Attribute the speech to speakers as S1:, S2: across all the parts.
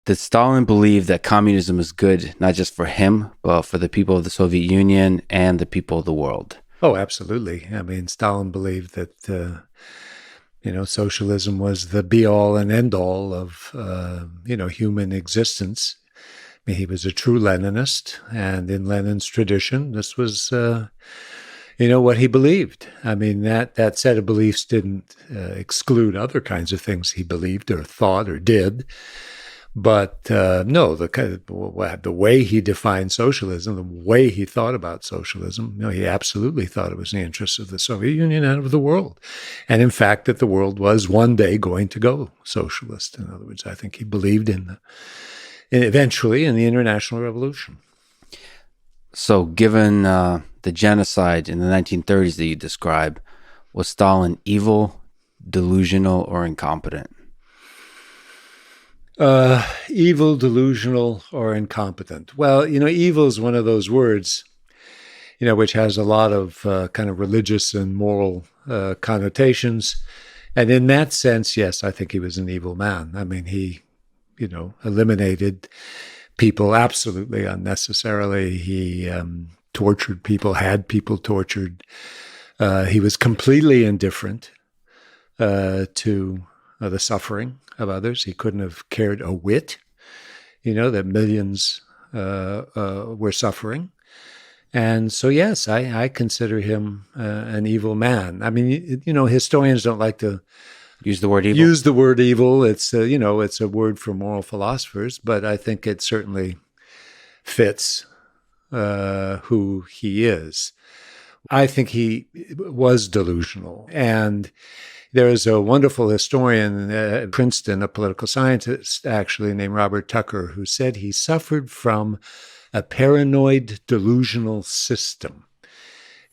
S1: Did Stalin believe that communism is good, not just for him, but for the people of the Soviet Union and the people of the world?
S2: Oh, absolutely. I mean, Stalin believed that, socialism was the be-all and end-all of, human existence. I mean, he was a true Leninist, and in Lenin's tradition, this was, what he believed. I mean, that set of beliefs didn't exclude other kinds of things he believed or thought or did. But no, the way he defined socialism, the way he thought about socialism, he absolutely thought it was in the interests of the Soviet Union and of the world. And in fact, that the world was one day going to go socialist. In other words, I think he believed eventually in the international revolution.
S1: So given the genocide in the 1930s that you describe, was Stalin evil, delusional, or incompetent?
S2: Evil, delusional, or incompetent. Well, evil is one of those words, which has a lot of kind of religious and moral connotations. And in that sense, yes, I think he was an evil man. I mean, he, eliminated people absolutely unnecessarily. He tortured people, had people tortured. He was completely indifferent to the suffering of others. He couldn't have cared a whit, that millions were suffering. And so, yes, I consider him an evil man. I mean, historians don't like to
S1: use the word evil.
S2: It's, it's a word for moral philosophers, but I think it certainly fits who he is. I think he was delusional. And there is a wonderful historian at Princeton, a political scientist actually, named Robert Tucker, who said he suffered from a paranoid delusional system.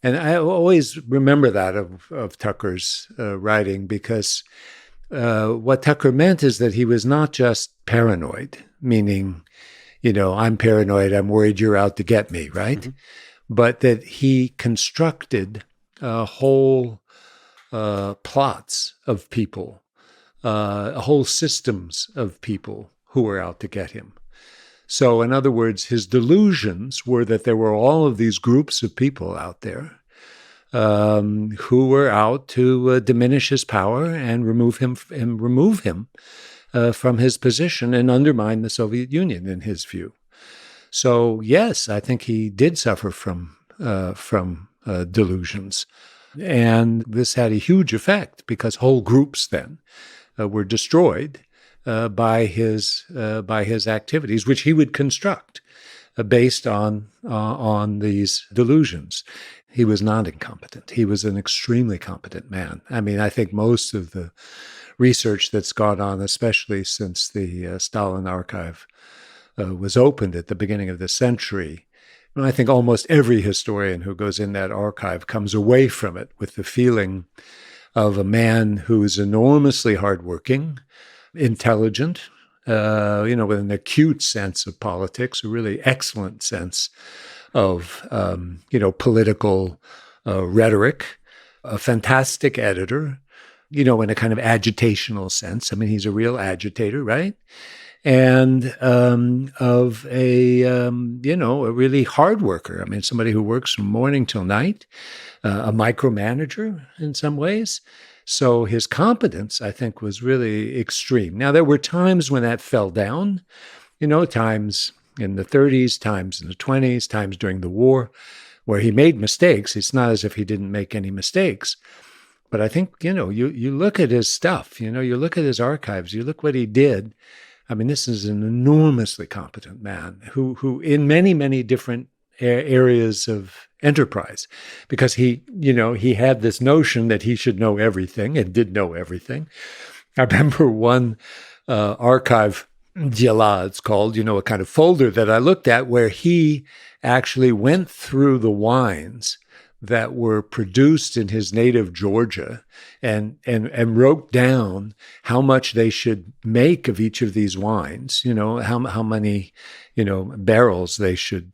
S2: And I always remember that of Tucker's writing, because what Tucker meant is that he was not just paranoid, meaning, I'm paranoid, I'm worried you're out to get me, right? Mm-hmm. But that he constructed whole plots of people, whole systems of people who were out to get him. So, in other words, his delusions were that there were all of these groups of people out there who were out to diminish his power and remove him from his position and undermine the Soviet Union, in his view. So, yes, I think he did suffer from delusions. And this had a huge effect, because whole groups then were destroyed by his activities, which he would construct based on these delusions. He was not incompetent. He was an extremely competent man. I mean, I think most of the research that's gone on, especially since the Stalin archive was opened at the beginning of the century, and I think almost every historian who goes in that archive comes away from it with the feeling of a man who is enormously hardworking, intelligent, with an acute sense of politics, a really excellent sense of, political rhetoric, a fantastic editor, in a kind of agitational sense. I mean, he's a real agitator, right? And of a really hard worker. I mean, somebody who works from morning till night, a micromanager in some ways. So his competence, I think, was really extreme. Now, there were times when that fell down, times in the 30s, times in the 20s, times during the war, where he made mistakes. It's not as if he didn't make any mistakes. But I think, you look at his stuff, you look at his archives, you look what he did. I mean, this is an enormously competent man who in many, many different areas of enterprise, because he had this notion that he should know everything and did know everything. I remember one archive, Djela, it's called, a kind of folder that I looked at, where he actually went through the wines that were produced in his native Georgia and wrote down how much they should make of each of these wines, how many, barrels they should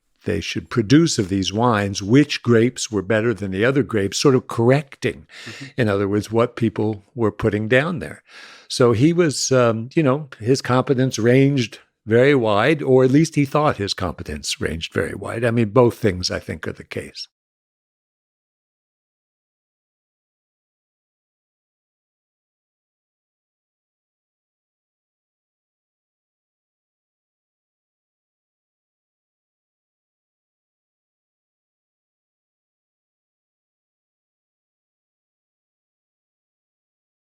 S2: produce of these wines, which grapes were better than the other grapes, sort of correcting, in other words, what people were putting down there. So he was, his competence ranged very wide, or at least he thought his competence ranged very wide. I mean, both things I think are the case.